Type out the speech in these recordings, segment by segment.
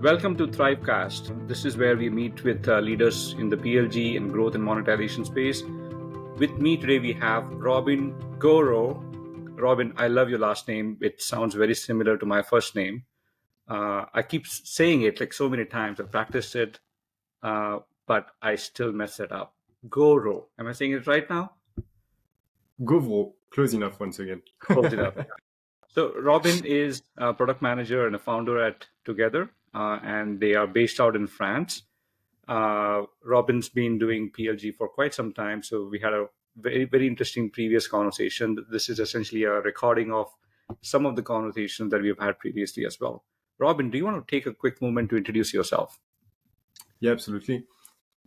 Welcome to ThriveCast. This is where we meet with leaders in the PLG and growth and monetization space. With me today, we have Robin Gauvreau. Robin, I love your last name. It sounds very similar to my first name. I keep saying it like so many times. I've practiced it, but I still mess it up. Gauvreau. Am I saying it right now? Gauvreau, close enough once again. Close enough. So Robin is a product manager and a founder at Together, and they are based out in France. Robin's been doing PLG for quite some time, so we had a very, very interesting previous conversation. This is essentially a recording of some of the conversations that we've had previously as well. Robin, do you want to take a quick moment to introduce yourself? Yeah, absolutely.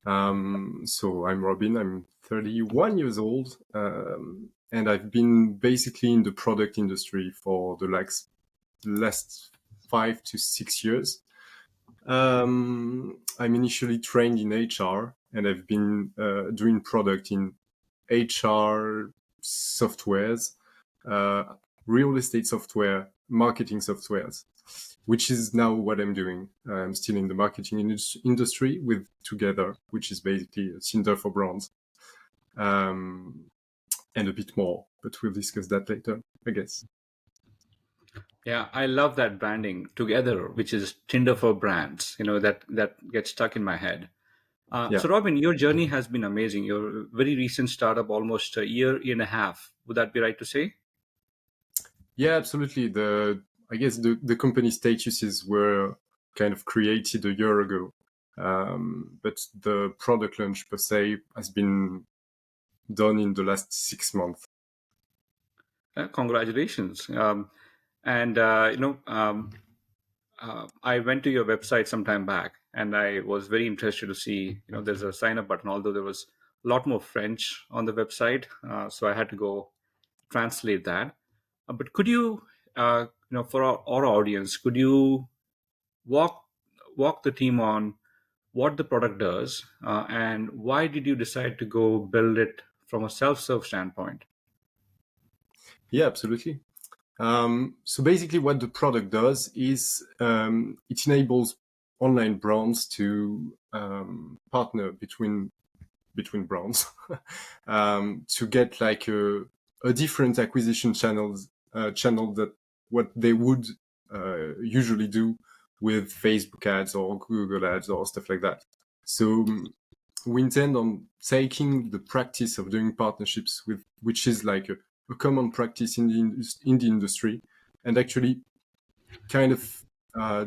So I'm Robin. I'm 31 years old, and I've been basically in the product industry for the last 5 to 6 years. I'm initially trained in HR, and I've been doing product in HR softwares, real estate software, marketing softwares, which is now what I'm doing. I'm still in the marketing industry with Together, which is basically a Tinder for brands, and a bit more, but we'll discuss that later, I guess. Yeah, I love that branding Together, which is Tinder for brands. That gets stuck in my head. Yeah. So, Robin, your journey has been amazing. Your very recent startup, almost a year and a half. Would that be right to say? Yeah, absolutely. I guess the company statuses were kind of created a year ago, but the product launch per se has been done in the last 6 months. Congratulations. And, I went to your website some time back and I was very interested to see, there's a sign up button, although there was a lot more French on the website. So I had to go translate that. But could you, for our audience, could you walk the team on what the product does and why did you decide to go build it from a self-serve standpoint? Yeah, absolutely. So basically, what the product does is it enables online brands to partner between brands to get like a different acquisition channel that what they would usually do with Facebook ads or Google ads or stuff like that. So we intend on taking the practice of doing partnerships with, which is like a common practice in the industry, and actually kind of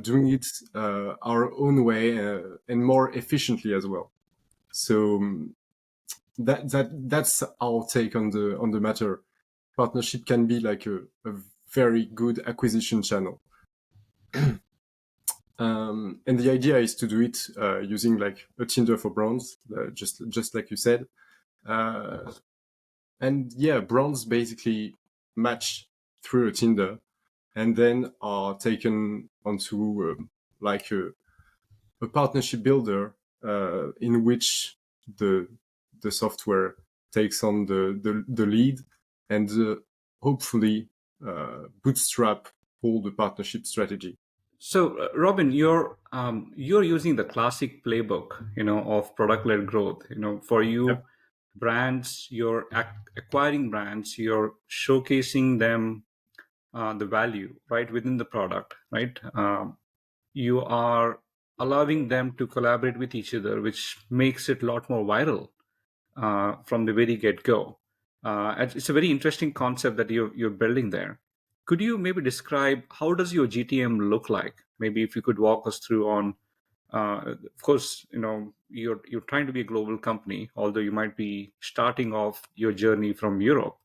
doing it our own way and more efficiently as well. So that's our take on the matter. Partnership can be like a very good acquisition channel. And the idea is to do it using like a Tinder for brands, just like you said. And yeah, brands basically match through a Tinder and then are taken onto like a partnership builder in which the software takes on the lead and hopefully bootstrap all the partnership strategy. So, Robin, you're using the classic playbook, of product-led growth. For you, Yep. brands, you're acquiring brands, you're showcasing them the value right within the product, right? You are allowing them to collaborate with each other, which makes it a lot more viral from the very get-go. And it's a very interesting concept that you're building there. Could you maybe describe how does your GTM look like? Maybe if you could walk us through on, of course, you're trying to be a global company, although you might be starting off your journey from Europe.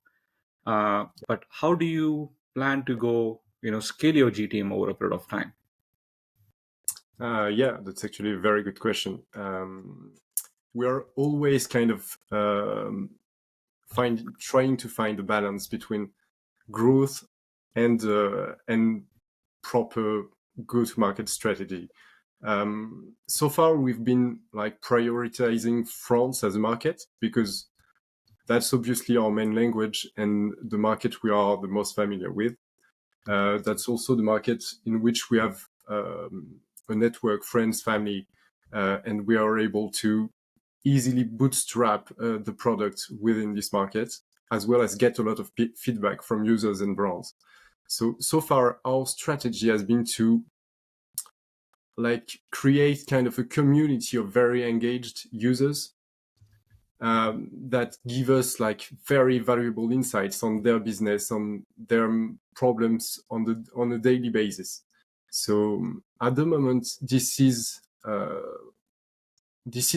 But how do you plan to go, scale your GTM over a period of time? Yeah, that's actually a very good question. We are always kind of trying to find a balance between growth and proper go-to-market strategy. So far, we've been like prioritizing France as a market because that's obviously our main language and the market we are the most familiar with. That's also the market in which we have a network, friends, family, and we are able to easily bootstrap the product within this market, as well as get a lot of feedback from users and brands. So far, our strategy has been to create kind of a community of very engaged users that give us very valuable insights on their business, on their problems on a daily basis. So at the moment, this is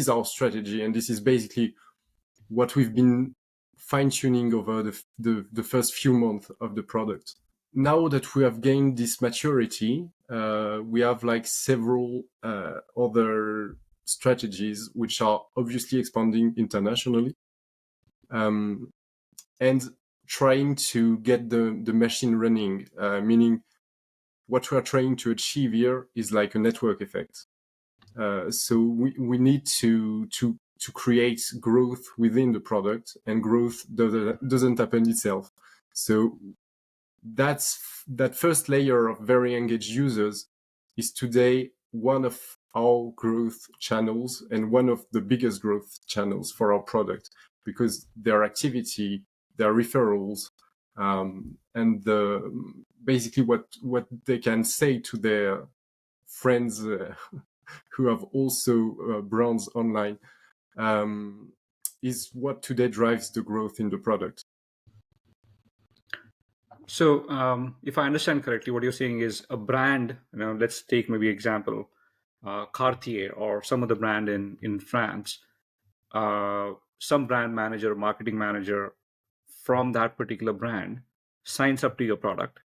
our strategy, and this is basically what we've been fine-tuning over the first few months of the product. Now that we have gained this maturity, we have several other strategies which are obviously expanding internationally, and trying to get the machine running, meaning what we are trying to achieve here is like a network effect. So we need to create growth within the product, and growth doesn't happen itself. So that first layer of very engaged users is today one of our growth channels, and one of the biggest growth channels for our product, because their activity, their referrals, and basically what they can say to their friends who have also brands online, is what today drives the growth in the product. So, if I understand correctly, what you're saying is a brand. Let's take maybe example, Cartier or some other brand in France. Some brand manager, marketing manager from that particular brand signs up to your product.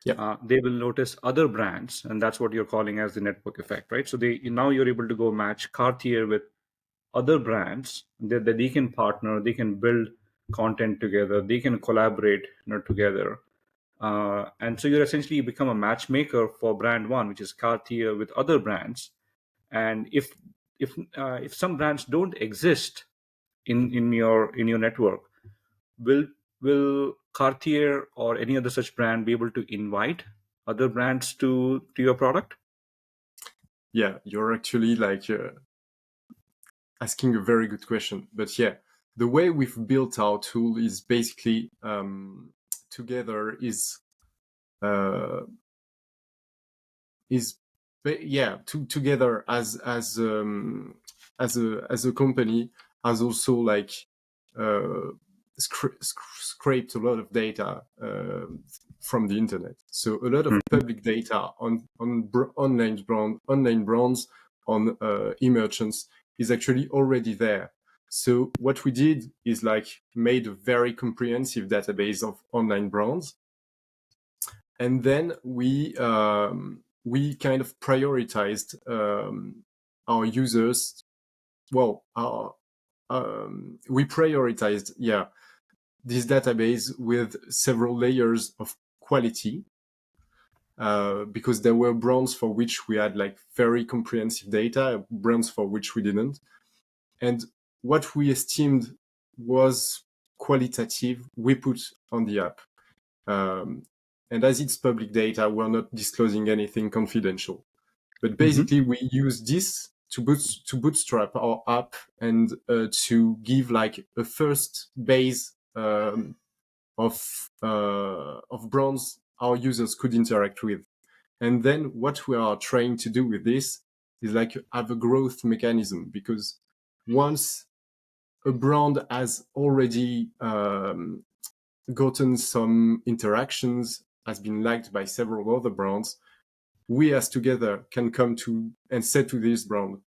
Yeah. They will notice other brands, and that's what you're calling as the network effect, right? So now you're able to go match Cartier with other brands that they can partner, they can build content together, they can collaborate together. And so you're essentially become a matchmaker for brand one, which is Cartier, with other brands. And if some brands don't exist in your network, will Cartier or any other such brand be able to invite other brands to your product? Yeah, you're actually asking a very good question. But yeah, the way we've built our tool is basically Together uh, Together as a company has also uh, scraped a lot of data from the internet. So a lot of public data on online brands, on e-merchants, is actually already there. So what we did is made a very comprehensive database of online brands, and then we kind of prioritized our users. Well, we prioritized this database with several layers of quality, because there were brands for which we had very comprehensive data, brands for which we didn't, and what we esteemed was qualitative we put on the app. And as it's public data, we're not disclosing anything confidential. But basically, we use this to bootstrap our app, and to give a first base of brands our users could interact with. And then what we are trying to do with this is have a growth mechanism, because once a brand has already gotten some interactions, has been liked by several other brands, we as Together can come to and say to this brand,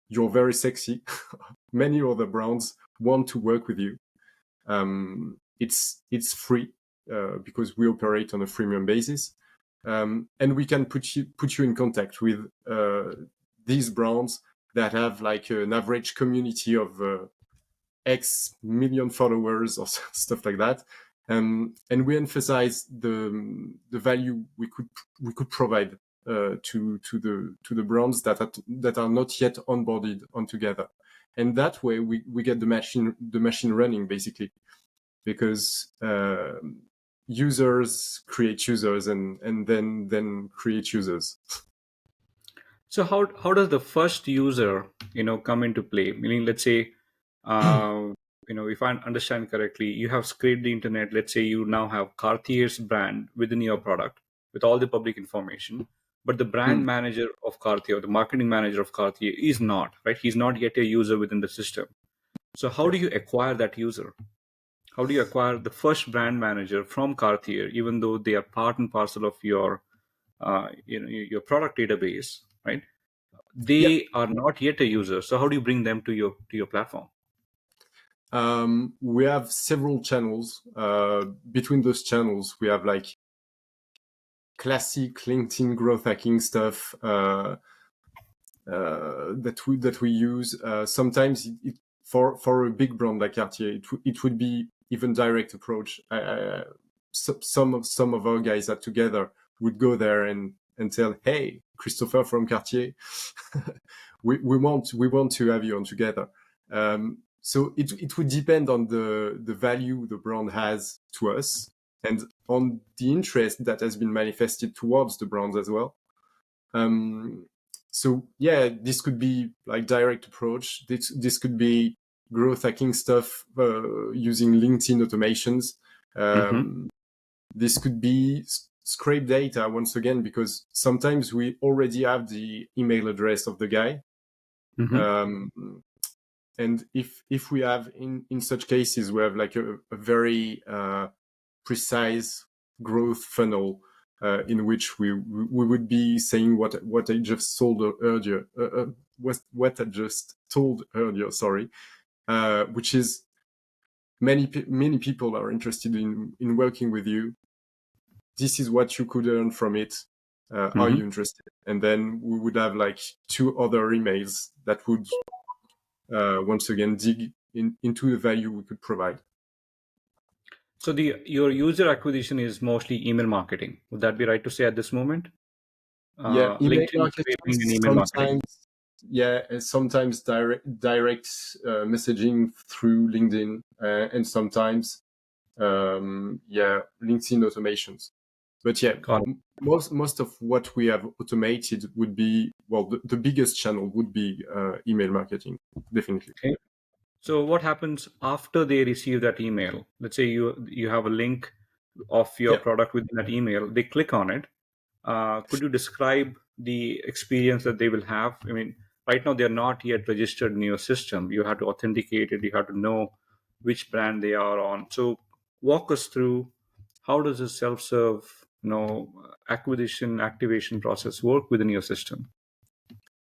you're very sexy. Many other brands want to work with you. It's free, because we operate on a freemium basis. And we can put you in contact with these brands that have an average community of X million followers or stuff like that. And we emphasize the value we could provide to the brands that are not yet onboarded on Together. And that way we get the machine running, basically, because users create users, and then create users. So how does the first user come into play? Meaning, let's say, uh, if I understand correctly, you have scraped the internet. Let's say you now have Cartier's brand within your product with all the public information, but the brand Hmm. manager of Cartier, the marketing manager of Cartier, is not right. He's not yet a user within the system. So how Yeah. do you acquire that user? How do you acquire the first brand manager from Cartier, even though they are part and parcel of your your product database, right? Yeah. They are not yet a user, so how do you bring them to your platform? We have several channels. Between those channels, we have like classic LinkedIn growth hacking stuff that we use. Sometimes for a big brand like Cartier, it would be even direct approach. Some of our guys that together would go there and tell, "Hey, Christopher from Cartier, we want to have you on together." So it would depend on the value the brand has to us and on the interest that has been manifested towards the brand as well. Um, so yeah, this could be like direct approach. This could be growth hacking stuff using LinkedIn automations. Mm-hmm. Um, this could be scrape data once again, because sometimes we already have the email address of the guy. Mm-hmm. Um, and if we have in such cases we have like a very precise growth funnel in which we would be saying what I just told earlier, what I just told earlier, sorry, which is many people are interested in working with you. This is what you could earn from it. Are Mm-hmm. you interested? And then we would have like two other emails that would once again dig into the value we could provide. So the your user acquisition is mostly email marketing. Would that be right to say at this moment? Yeah, email LinkedIn marketing scraping and email marketing. sometimes. Yeah, and sometimes direct messaging through LinkedIn, and sometimes yeah, LinkedIn automations. But yeah, Got it. most of what we have automated would be, well, the biggest channel would be email marketing, definitely. Okay. So what happens after they receive that email? Let's say you have a link of your Yeah. product within that email. They click on it. Could you describe the experience that they will have? I mean, right now they're not yet registered in your system. You have to authenticate it. You have to know which brand they are on. So walk us through how does a self-serve, acquisition activation process work within your system?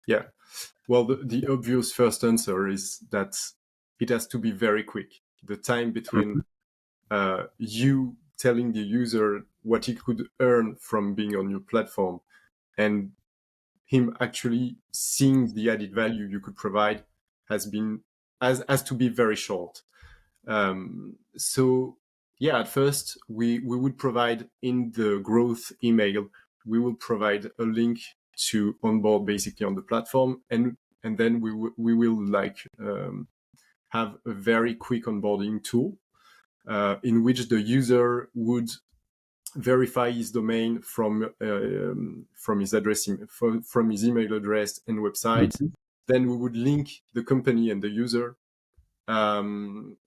Yeah. Well, the obvious first answer is that it has to be very quick. The time between Mhm. you telling the user what he could earn from being on your platform and him actually seeing the added value you could provide has to be very short. So yeah, at first we would provide in the growth email, we will provide a link to onboard basically on the platform, and then we will like have a very quick onboarding tool in which the user would verify his domain from his address, from his email address and website. Mhm. Then we would link the company and the user. Um,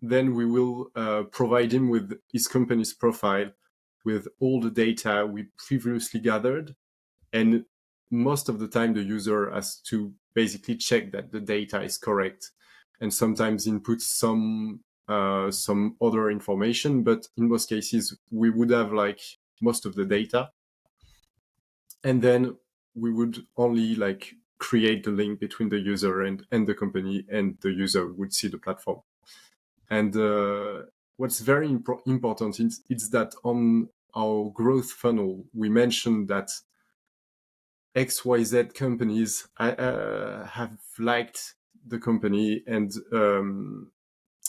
then we will provide him with his company's profile with all the data we previously gathered. And most of the time, the user has to basically check that the data is correct and sometimes input some other information. But in most cases, we would have like most of the data. And then we would only like create the link between the user and the company, and the user would see the platform. And what's very important is that on our growth funnel, we mentioned that XYZ companies have liked the company, and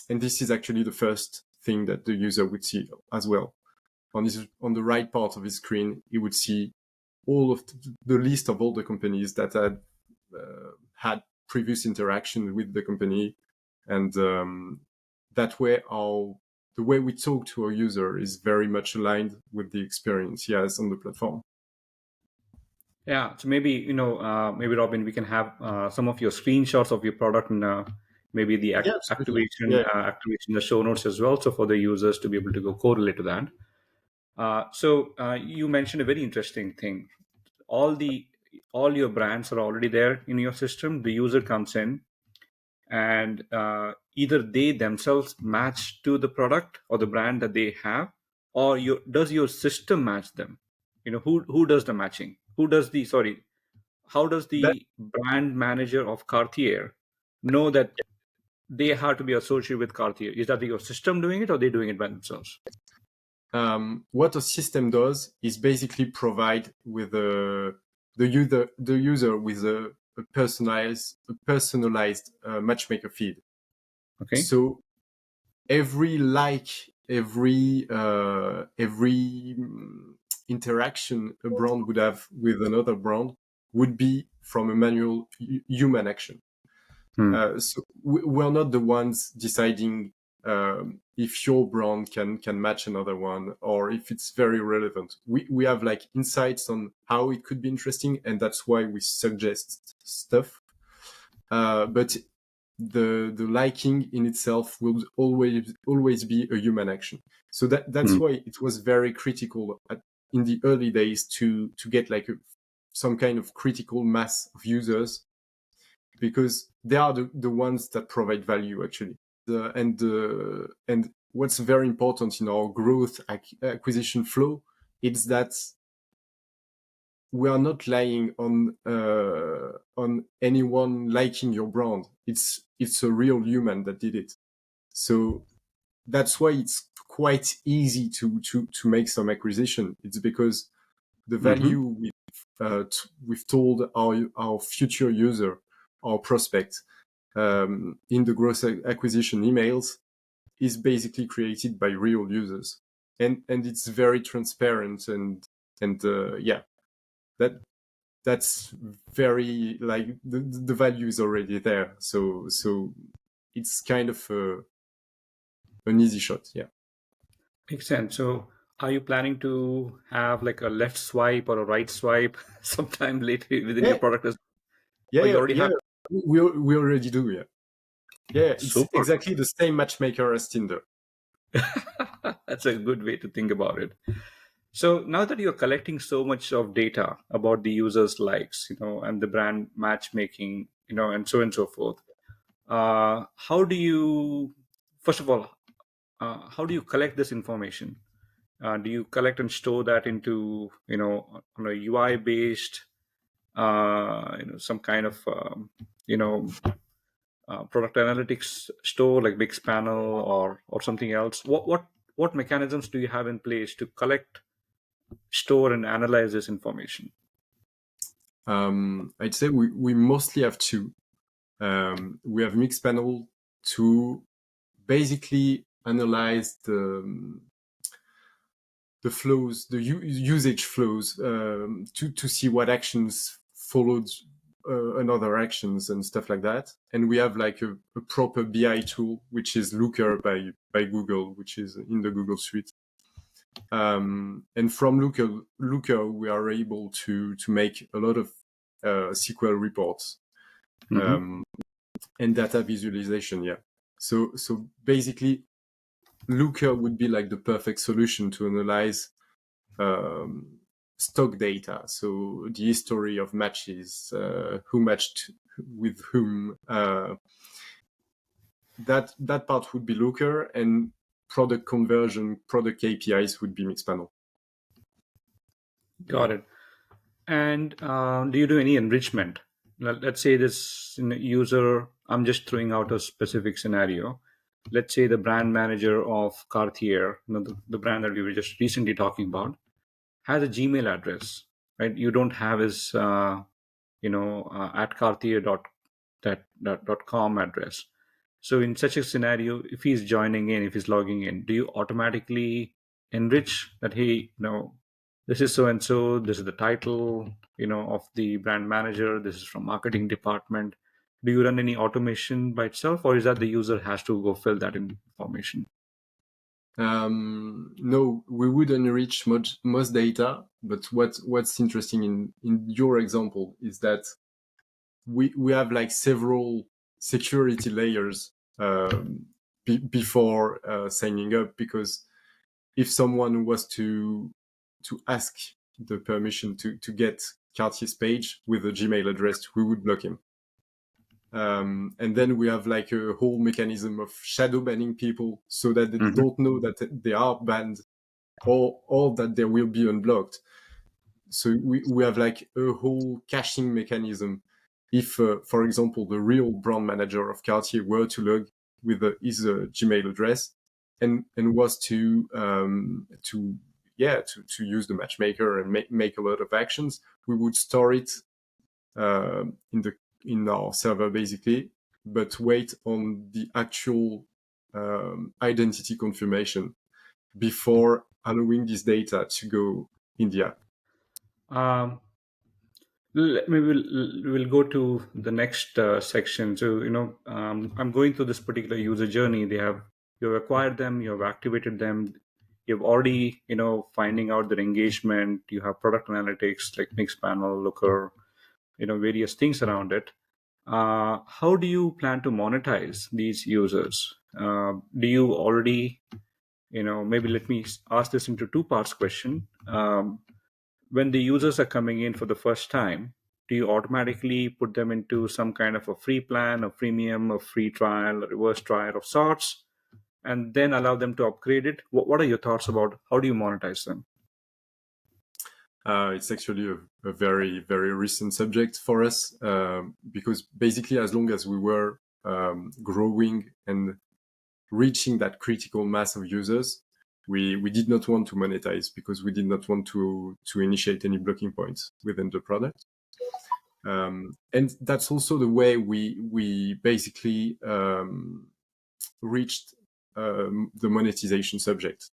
this is actually the first thing that the user would see as well. On the right part of his screen, he would see all of the list of all the companies that had previous interaction with the company, and that way the way we talk to our user is very much aligned with the experience he has on the platform. Yeah, so maybe maybe Robin, we can have some of your screenshots of your product and maybe the Yeah, absolutely. activation Yeah. activation in the show notes as well, so for the users to be able to go correlate to that. You mentioned a very interesting thing. All the all your brands are already there in your system. The user comes in, and either they themselves match to the product or the brand that they have, or does your system match them? Who does the matching? Who does the sorry? How does That the brand manager of Cartier know that they have to be associated with Cartier? Is that your system doing it, or they doing it by themselves? what a system does is basically provide with the user with a personalized matchmaker feed. Okay. So every interaction a brand would have with another brand would be from a manual human action. Hmm. So we're not the ones deciding if your brand can match another one or if it's very relevant. We have like insights on how it could be interesting, and that's why we suggest stuff. But the liking in itself will always be a human action. So that's Hmm. why it was very critical in the early days to get like some kind of critical mass of users, because they are the ones that provide value actually. And what's very important in our growth acquisition flow is that we are not relying on anyone liking your brand. It's a real human that did it. So that's why it's quite easy to make some acquisition. It's because the Hmm. value we've told our future user, our prospect, in the growth acquisition emails is basically created by real users, and it's very transparent, and yeah, that that's very like the value is already there. So it's kind of an easy shot. Yeah. Makes sense. So, are you planning to have like a left swipe or a right swipe sometime later within your Yeah. product? Yeah. Or you Yeah. already Yeah. have? We already do. Yeah. Yeah. It's Super. exactly the same matchmaker as Tinder. That's a good way to think about it. So now that you're collecting so much of data about the users' likes, and the brand matchmaking, and so on and so forth, how do you, first of all, how do you collect this information? Do you collect and store that into, on a UI based, some kind of, you know, product analytics store like Panel or something else? What mechanisms do you have in place to collect, store, and analyze this information? I'd say we mostly have two. We have Mixpanel to basically analyze the flows, the usage flows, to see what actions followed another actions and stuff like that. And we have like a proper BI tool, which is Looker by Google, which is in the Google Suite. And from Looker, we are able to make a lot of SQL reports, Hmm. um, and data visualization. Yeah. So basically, Looker would be like the perfect solution to analyze um, stock data. So the history of matches, who matched with whom. That part would be Looker, and product conversion, product KPIs would be Mixpanel. Got it. And do you do any enrichment? Let's say this user, I'm just throwing out a specific scenario. Let's say the brand manager of Cartier, the brand that we were just recently talking about, has a Gmail address, right? You don't have his, at Cartier dot com address. So in such a scenario, if he's joining in, if he's logging in, do you automatically enrich that? Hey, this is so and so. This is the title, of the brand manager. This is from marketing department. Do you run any automation by itself, or is that the user has to go fill that information? No, we would enrich most data, but what's interesting in your example is that we have like several security layers before signing up, because if someone was to ask the permission to get Cartier's page with a Gmail address, we would block him. And then we have like a whole mechanism of shadow banning people so that they Hmm. don't know that they are banned, or that they will be unblocked. So we have like a whole caching mechanism. If, for example, the real brand manager of Cartier were to log with his Gmail address and was to use the matchmaker and make a lot of actions, we would store it uh, in the in our server basically, but wait on the actual identity confirmation before allowing this data to go in the app. Um, Maybe we'll go to the next section. So I'm going through this particular user journey. You've acquired them, you've activated them, you've already finding out their engagement. You have product analytics like mix panel, looker, various things around it. How do you plan to monetize these users? Do you already, maybe let me ask this into two parts question. When the users are coming in for the first time, do you automatically put them into some kind of a free plan, a freemium, a free trial, a reverse trial of sorts, and then allow them to upgrade it? What are your thoughts about how do you monetize them? It's actually a very, very recent subject for us, because basically, as long as we were growing and reaching that critical mass of users, we did not want to monetize because we did not want to initiate any blocking points within the product. And that's also the way we basically reached the monetization subject.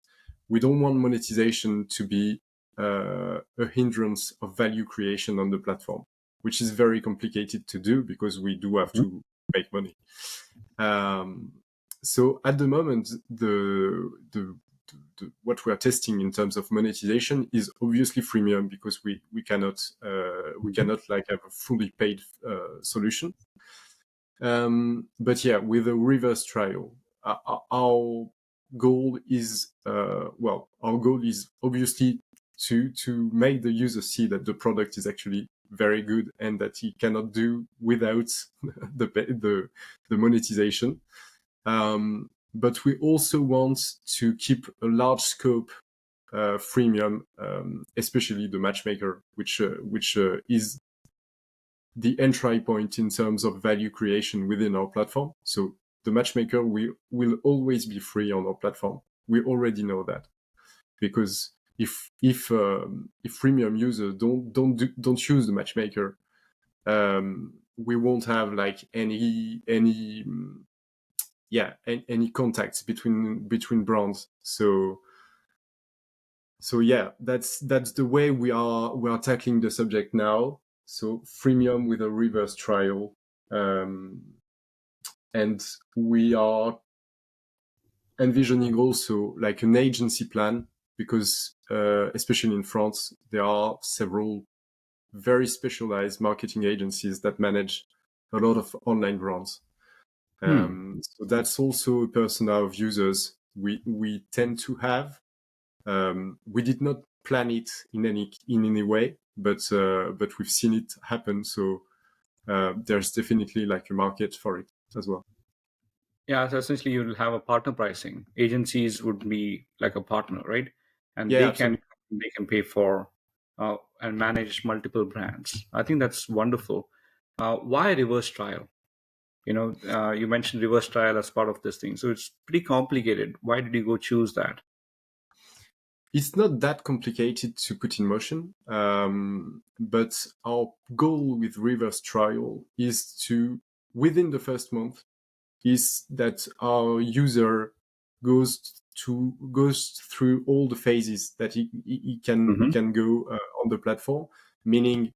We don't want monetization to be a hindrance of value creation on the platform, which is very complicated to do because we do have to make money. Um, so at the moment, what we are testing in terms of monetization is obviously freemium, because we cannot like have a fully paid solution. But yeah, with a reverse trial, our goal is our goal is obviously to make the user see that the product is actually very good and that he cannot do without the monetization. But we also want to keep a large scope freemium, especially the matchmaker, which is the entry point in terms of value creation within our platform. So the matchmaker will always be free on our platform. We already know that, because if freemium users don't use the matchmaker, we won't have like any contacts between brands. So yeah, that's the way we are tackling the subject now. So freemium with a reverse trial, um, and we are envisioning also like an agency plan, because especially in France, there are several very specialized marketing agencies that manage a lot of online brands. Hmm. So that's also a persona of users we tend to have. We did not plan it in any way, but we've seen it happen. So there's definitely like a market for it as well. Yeah, so essentially you'll have a partner pricing. Agencies would be like a partner, right? And Yeah, they can pay for and manage multiple brands. I think that's wonderful. Why reverse trial? You mentioned reverse trial as part of this thing, so it's pretty complicated. Why did you go choose that? it's not that complicated to put in motion, but our goal with reverse trial is to, within the first month, is that our user goes through all the phases that he Hmm. can go on the platform, meaning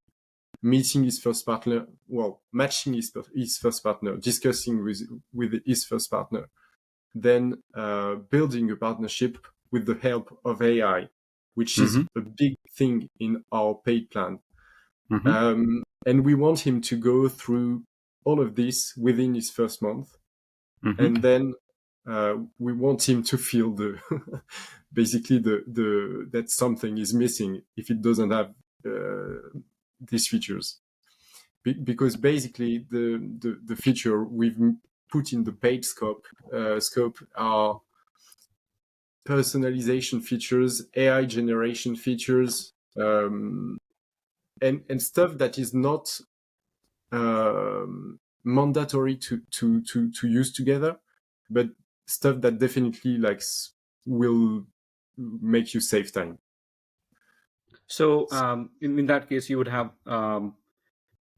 meeting his first partner, matching his first partner, discussing with his first partner, then building a partnership with the help of AI, which is Mm-hmm. a big thing in our paid plan. Mm-hmm. And we want him to go through all of this within his first month. Mm-hmm. And then we want him to feel the basically the that something is missing if it doesn't have these features. Because basically the feature we've put in the paid scope are personalization features, AI generation features, and stuff that is not mandatory to use together, but stuff that definitely will make you save time. So in that case, you would have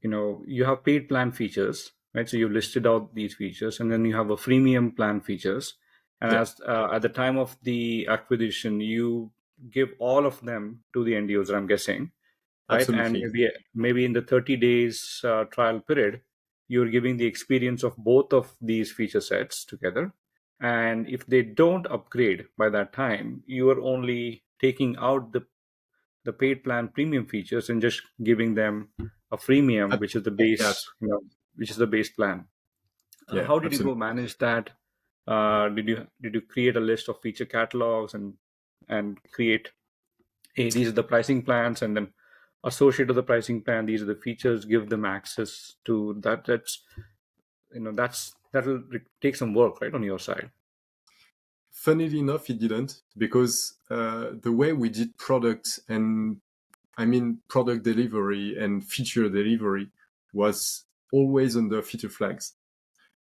you have paid plan features, right? So you listed out these features, and then you have a freemium plan features. And Yeah, as at the time of the acquisition, you give all of them to the end user, I'm guessing, right? And absolutely. maybe in the 30 days trial period, you're giving the experience of both of these feature sets together. And if they don't upgrade by that time, you are only taking out the paid plan premium features and just giving them a freemium, Ab- which is the yeah, base, which is the base plan. yeah, How did you go absolutely. manage that? Did you create a list of feature catalogs and create, hey, these are the pricing plans, and then associated to the pricing plan, these are the features, give them access to that? That'll take some work, right, on your side. Funnily enough, it didn't, because the way we did product, and I mean product delivery and feature delivery, was always under feature flags.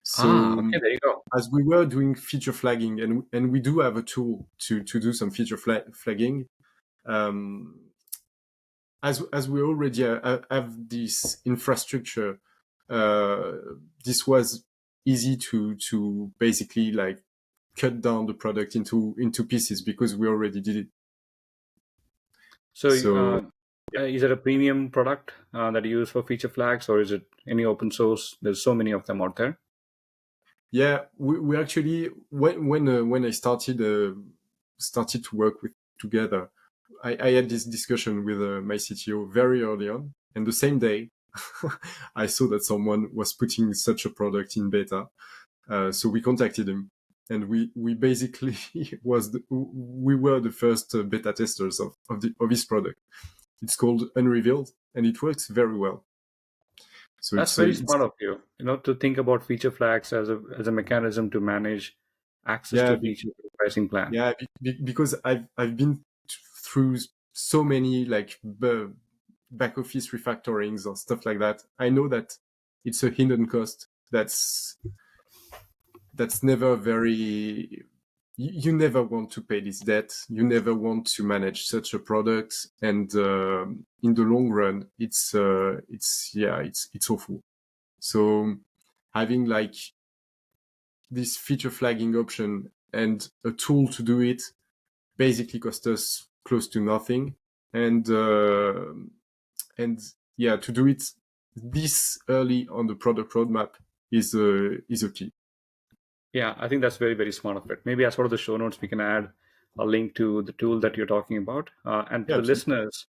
So Okay, there you go. as we were doing feature flagging, and we do have a tool to do some feature flagging, um, as we already have this infrastructure, uh, this was easy to basically like cut down the product into pieces, because we already did it. So So is it a premium product that you use for feature flags, or is it any open source? There's so many of them out there. yeah, we actually, when I started to work with together, I had this discussion with my CTO very early on, and the same day I saw that someone was putting such a product in beta. So we contacted him, and we basically we were the first beta testers of his product. It's called Unrevealed, and it works very well. So That's very smart of you, to think about feature flags as a mechanism to manage access yeah, to feature pricing plan. yeah, because I've been through so many like back office refactorings or stuff like that. I know that it's a hidden cost that's never very, you never want to pay this debt. You never want to manage such a product, and in the long run, it's awful. So having like this feature flagging option and a tool to do it basically cost us close to nothing, and and yeah, to do it this early on the product roadmap is a key. Yeah, I think that's very, very smart of it. Maybe as part of the show notes, we can add a link to the tool that you're talking about. And to Yeah, the absolutely. listeners,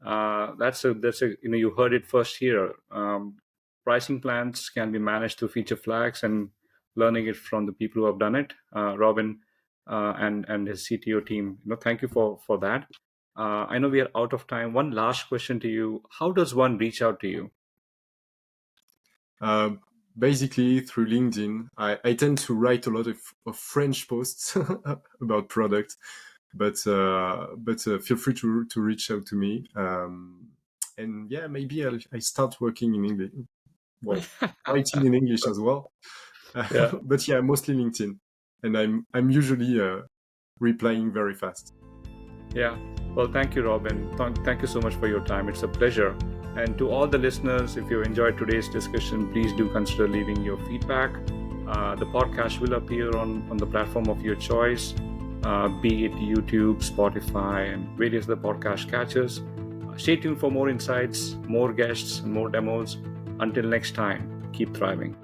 that's a you heard it first here. Pricing plans can be managed through feature flags, and learning it from the people who have done it. Robin and his CTO team. Thank you for that. I know we are out of time. One last question to you: how does one reach out to you? Uh, Basically through LinkedIn. I tend to write a lot of French posts about product, but feel free to reach out to me. And yeah, maybe I start working in English. Well, writing in English as well. Yeah. But yeah, mostly LinkedIn, and I'm usually replying very fast. Yeah. Well, thank you, Robin. Thank you so much for your time. It's a pleasure. And to all the listeners, if you enjoyed today's discussion, please do consider leaving your feedback. The podcast will appear on the platform of your choice, be it YouTube, Spotify, and various other podcast catchers. Stay tuned for more insights, more guests, and more demos. Until next time, keep thriving.